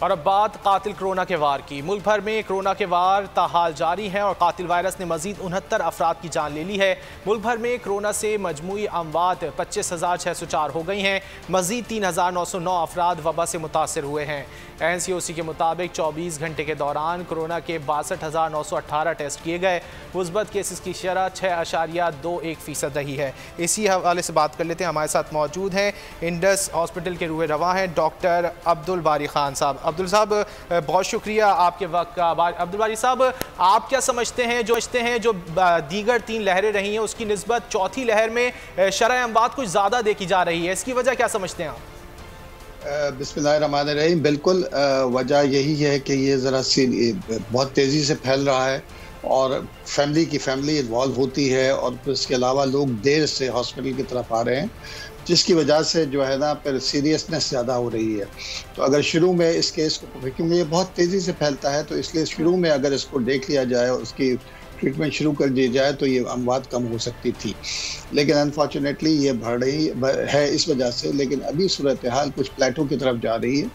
और अब बात कातिल कोरोना के वार की। मुल्क भर में कोरोना के वार ताहाल जारी हैं और कातिल वायरस ने मजीद 69 अफराद की जान ले ली है। मुल्क भर में कोरोना से मजमूई अमवात 25,604 हो गई हैं। मजीद 3,909 अफराद वबा से मुतासर हुए हैं। NCOC के मुताबिक 24 घंटे के दौरान कोरोना के 62,918 टेस्ट किए गए। मुस्बत केसेस की शरह 6.21% रही है। इसी हवाले से बात कर लेते हैं। हमारे साथ मौजूद हैं इंडस हॉस्पिटल के रूए रवा हैं डॉक्टर अब्दुल बारी खान साहब। अब्दुल साहब, बहुत शुक्रिया आपके वक्त का। अब्दुल बारी साहब, आप क्या समझते हैं जो दीगर 3 लहरें रही हैं उसकी निस्बत चौथी लहर में शरह अमवात कुछ ज़्यादा देखी जा रही है, इसकी वजह क्या समझते हैं आप? बिस्मिल्लाहिर्रहमानिर्रहीम। बिल्कुल वजह यही है कि ये ज़रा सी बहुत तेज़ी से फैल रहा है और फैमिली इन्वॉल्व होती है और इसके अलावा लोग देर से हॉस्पिटल की तरफ आ रहे हैं, जिसकी वजह से जो है ना फिर सीरियसनेस ज़्यादा हो रही है। तो अगर शुरू में इस केस को, क्योंकि ये बहुत तेज़ी से फैलता है, तो इसलिए शुरू में अगर इसको देख लिया जाए और उसकी ट्रीटमेंट शुरू कर दी जाए तो ये अमवात कम हो सकती थी, लेकिन अनफॉर्चुनेटली ये बढ़ रही है इस वजह से। लेकिन अभी सूरत हाल कुछ प्लेटो की तरफ जा रही है,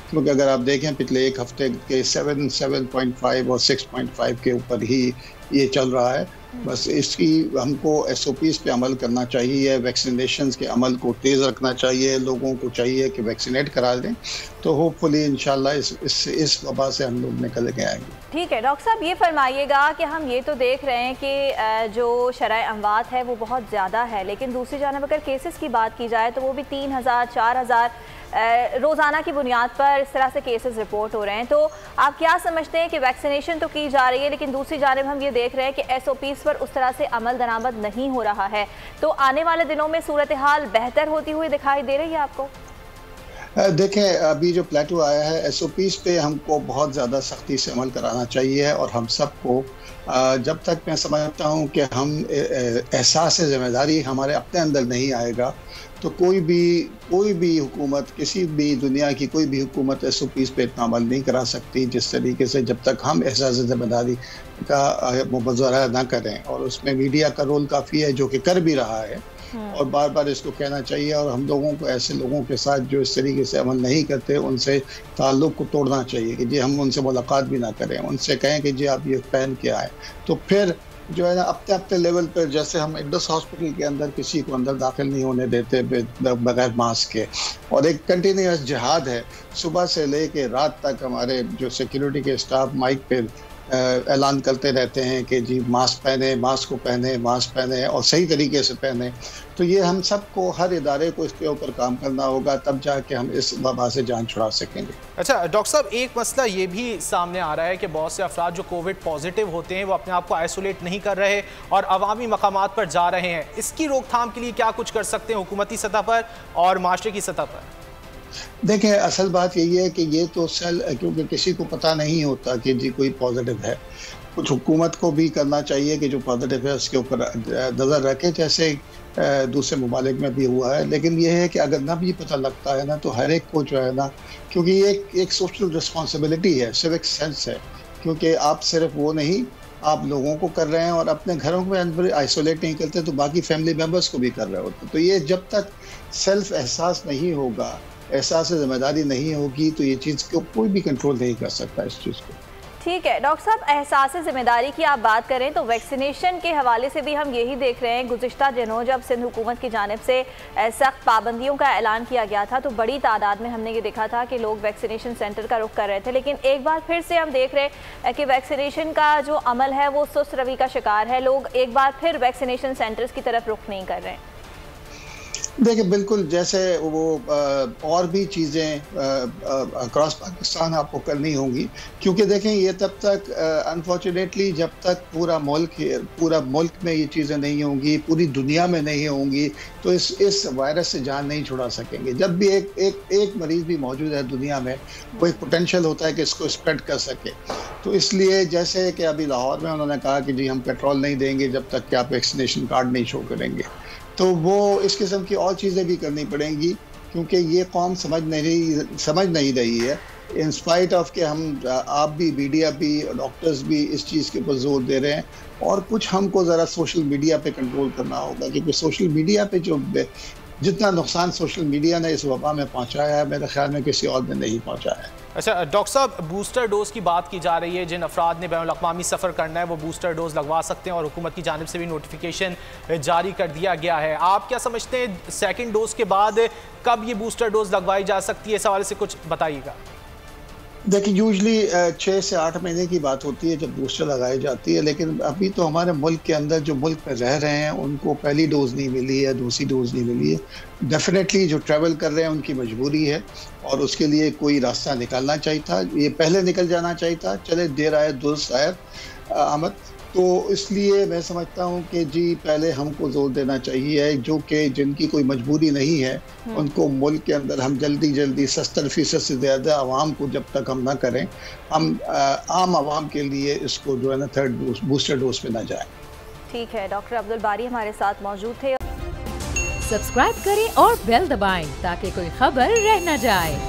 क्योंकि अगर आप देखें पिछले एक हफ्ते के 7.5 और 6.5 के ऊपर ही ये चल रहा है। बस इसकी हमको SOPs पे अमल करना चाहिए, वैक्सीनेशन के अमल को तेज़ रखना चाहिए, लोगों को चाहिए कि वैक्सीनेट करा दें, तो होपफुली इंशाल्लाह इस वबा से हम लोग निकल के आएंगे। ठीक है डॉक्टर साहब, ये फरमाइएगा कि हम ये तो देख रहे हैं कि जो शरह अमवात है वो बहुत ज़्यादा है, लेकिन दूसरी जानब अगर केसेस की बात की जाए तो वो भी 3,000 4,000 रोज़ाना की बुनियाद पर इस तरह से केसेस रिपोर्ट हो रहे हैं। तो आप क्या समझते हैं कि वैक्सीनेशन तो की जा रही है, लेकिन दूसरी जानब हम ये देख रहे हैं कि SOPs पर उस तरह से अमल दरामद नहीं हो रहा है, तो आने वाले दिनों में सूरत हाल बेहतर होती हुई दिखाई दे रही है आपको? देखें, अभी जो प्लेटो आया है SOPs पे हमको बहुत ज़्यादा सख्ती से अमल कराना चाहिए और हम सबको जब तक मैं समझता हूँ कि हम एहसास ज़िम्मेदारी हमारे अपने अंदर नहीं आएगा तो कोई भी हुकूमत, किसी भी दुनिया की कोई भी हुकूमत SOPs पे इतना अमल नहीं करा सकती जिस तरीके से, जब तक हम एहसास ज़िम्मेदारी का मुज़ाहरा ना करें। और उसमें मीडिया का रोल काफ़ी है, जो कि कर भी रहा है, और बार बार इसको कहना चाहिए। और हम लोगों को ऐसे लोगों के साथ जो इस तरीके से अमल नहीं करते उनसे ताल्लुक़ को तोड़ना चाहिए कि जी हम उनसे मुलाकात भी ना करें, उनसे कहें कि जी आप ये पहन के आए। तो फिर जो है ना अपने लेवल पर, जैसे हम इंडस हॉस्पिटल के अंदर किसी को अंदर दाखिल नहीं होने देते बगैर मास्क के, और एक कंटिन्यूस जिहाद है, सुबह से लेके रात तक हमारे जो सिक्योरिटी के स्टाफ माइक पे ऐलान करते रहते हैं कि जी मास्क पहने, मास्क को पहने, मास्क पहने और सही तरीके से पहने। तो ये हम सबको, हर इदारे को इसके ऊपर काम करना होगा, तब जाके हम इस वबा से जान छुड़ा सकेंगे। अच्छा डॉक्टर साहब, एक मसला ये भी सामने आ रहा है कि बहुत से अफराद जो कोविड पॉजिटिव होते हैं वो अपने आप को आइसोलेट नहीं कर रहे और अवामी मकामात पर जा रहे हैं। इसकी रोकथाम के लिए क्या कुछ कर सकते हैं हुकूमती सतह पर और माशरे की सतह पर? देखें, असल बात यही है कि ये तो क्योंकि किसी को पता नहीं होता कि जी कोई पॉजिटिव है। कुछ हुकूमत को भी करना चाहिए कि जो पॉजिटिव है उसके ऊपर नज़र रखे, जैसे दूसरे ममालिक में भी हुआ है। लेकिन ये है कि अगर ना भी पता लगता है ना, तो हर एक को जो है ना, क्योंकि ये एक सोशल रिस्पॉन्सिबिलिटी है, सिविक सेंस है, क्योंकि आप सिर्फ वो नहीं, आप लोगों को कर रहे हैं और अपने घरों में अंदर आइसोलेट नहीं करते तो बाकी फैमिली मेम्बर्स को भी कर रहे होते। तो ये जब तक सेल्फ एहसास नहीं होगा, एहसास ज़िम्मेदारी नहीं होगी, तो ये चीज़ को कोई भी कंट्रोल नहीं कर सकता इस चीज़ को। ठीक है डॉक्टर साहब, एहसास ज़िम्मेदारी की आप बात करें तो वैक्सीनेशन के हवाले से भी हम यही देख रहे हैं। गुज़िश्ता दिनों जब सिंध हुकूमत की जानिब से सख्त पाबंदियों का ऐलान किया गया था तो बड़ी तादाद में हमने ये देखा था कि लोग वैक्सीनेशन सेंटर का रुख कर रहे थे, लेकिन एक बार फिर से हम देख रहे हैं कि वैक्सीनेशन का जो अमल है वो सुस्त रवि का शिकार है। लोग एक बार फिर वैक्सीनेशन सेंटर्स की तरफ रुख नहीं कर रहे हैं। देखिए, बिल्कुल जैसे वो और भी चीज़ें अक्रॉस पाकिस्तान आपको करनी होंगी, क्योंकि देखें ये तब तक अनफॉर्चुनेटली जब तक पूरा मुल्क में ये चीज़ें नहीं होंगी, पूरी दुनिया में नहीं होंगी, तो इस वायरस से जान नहीं छुड़ा सकेंगे। जब भी एक मरीज़ भी मौजूद है दुनिया में, वो एक पोटेंशियल होता है कि इसको स्प्रेड कर सके। तो इसलिए जैसे कि अभी लाहौर में उन्होंने कहा कि जी हम पेट्रोल नहीं देंगे जब तक कि आप वैक्सीनेशन कार्ड नहीं शो करेंगे, तो वो इस किस्म की और चीज़ें भी करनी पड़ेंगी, क्योंकि ये कौम समझ नहीं रही है, इन स्पाइट ऑफ कि आप भी, मीडिया भी, डॉक्टर्स भी इस चीज़ के ऊपर जोर दे रहे हैं। और कुछ हमको ज़रा सोशल मीडिया पे कंट्रोल करना होगा, क्योंकि सोशल मीडिया पे जितना नुकसान सोशल मीडिया ने इस वबा में पहुँचाया है, मेरे ख्याल में किसी और ने नहीं पहुँचाया है। अच्छा डॉक्टर साहब, बूस्टर डोज की बात की जा रही है, जिन अफराद ने बैनुल-अक़वामी सफ़र करना है वो बूस्टर डोज लगवा सकते हैं और हुकूमत की जानिब से भी नोटिफिकेशन जारी कर दिया गया है। आप क्या समझते हैं सेकंड डोज के बाद कब ये बूस्टर डोज लगवाई जा सकती है, इस हवाले से कुछ बताइएगा। देखिए यूजली 6 से 8 महीने की बात होती है जब बूस्टर लगाई जाती है, लेकिन अभी तो हमारे मुल्क के अंदर जो मुल्क में रह रहे हैं उनको पहली डोज नहीं मिली है, दूसरी डोज नहीं मिली है। डेफिनेटली जो ट्रैवल कर रहे हैं उनकी मजबूरी है और उसके लिए कोई रास्ता निकालना चाहिए था, ये पहले निकल जाना चाहिए था। चले देर आए दुरुस्त आए आमद, तो इसलिए मैं समझता हूँ कि जी पहले हमको जोर देना चाहिए जो कि जिनकी कोई मजबूरी नहीं है उनको मुल्क के अंदर हम जल्दी 70% से ज़्यादा आवाम को जब तक हम ना करें, हम आम आवाम के लिए इसको जो है ना थर्ड डोज बूस्टर डोज पे ना जाए। ठीक है, डॉक्टर अब्दुल बारी हमारे साथ मौजूद थे। सब्सक्राइब करें और बेल दबाएं ताकि कोई खबर रह न जाए।